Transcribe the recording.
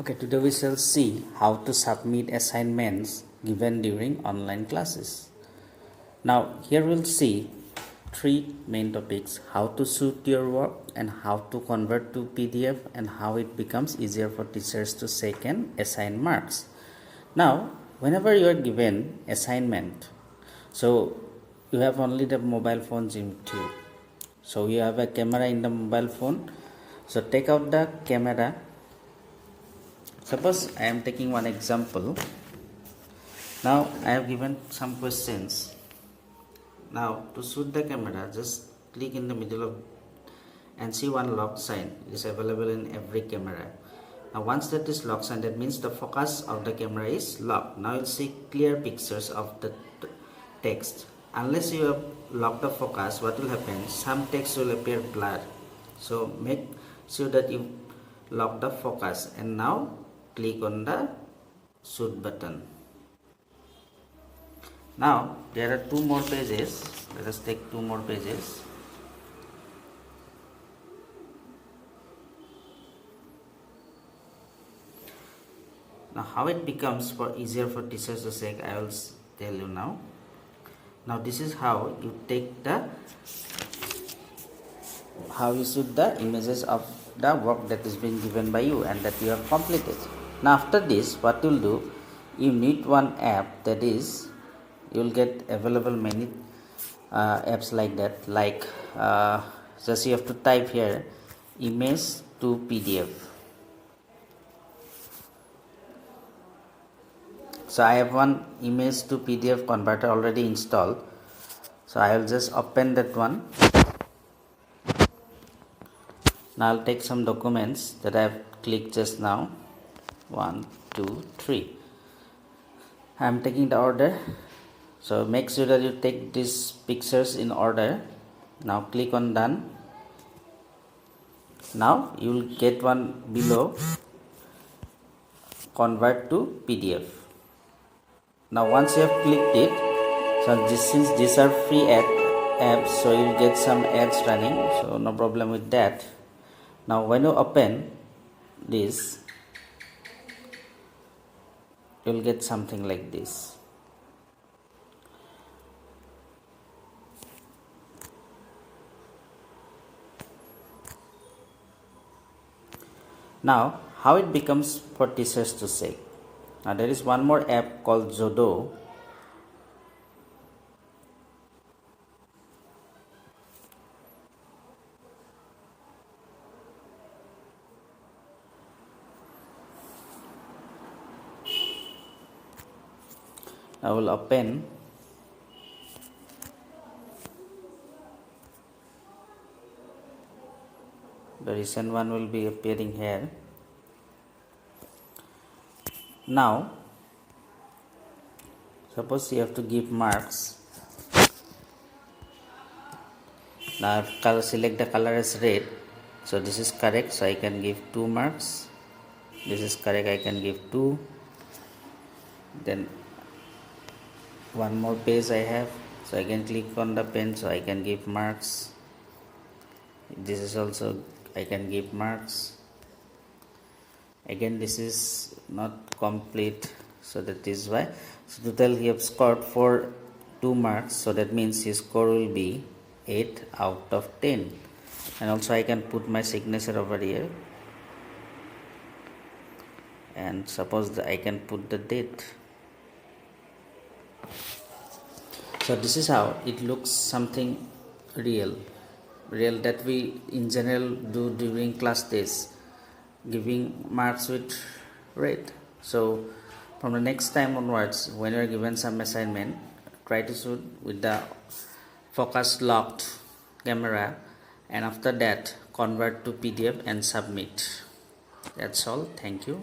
Okay, today we shall see how to submit assignments given during online classes. Now, here we'll see three main topics: how to shoot your work, and how to convert to PDF, and how it becomes easier for teachers to check and assign marks. Now, whenever you are given assignment, so you have only the mobile phones into you. So you have a camera in the mobile phone. So take out the camera. Suppose I am taking one example. Now I have given some questions. Now to shoot the camera, just click in the middle of and see one lock sign is available in every camera. Now once that is lock sign, that means the focus of the camera is locked. Now you'll see clear pictures of the text. Unless you have locked the focus, what will happen? Some text will appear blurred. So make sure that you lock the focus, and now click on the shoot button. Now there are two more pages. Let us take two more pages. Now how it becomes easier for teachers to check, I will tell you now. Now this is how you take how you shoot the images of the work that is being given by you and that you have completed. Now after this, what you'll do, you need one app, that is you'll get available many apps like that, like just you have to type here image to PDF. So I have one image to PDF converter already installed, so I will just open that one. Now I'll take some documents that I have clicked just now. 1, 2, 3. I am taking the order, so make sure that you take these pictures in order. Now click on done. Now you will get one below, convert to PDF. Now once you have clicked it, so since these are free apps, so you will get some ads running, so no problem with that. Now when you open this, you will get something like this. Now how it becomes for teachers to check. Now there is one more app called Zodo. I will open. The recent one will be appearing here. Now suppose you have to give marks. Now select the color as red, so this is correct, so I can give 2 marks. This is correct, I can give 2. Then one more page I have, so I can click on the pen, so I can give marks. This is also, I can give marks. Again this is not complete, so that is why. So total he have scored for 2 marks, so that means his score will be 8 out of 10. And also I can put my signature over here, and suppose I can put the date. So this is how it looks, something real that we in general do during class days, giving marks with red. So from the next time onwards, when you are given some assignment, try to shoot with the focus locked camera, and after that convert to PDF and submit. That's all. Thank you.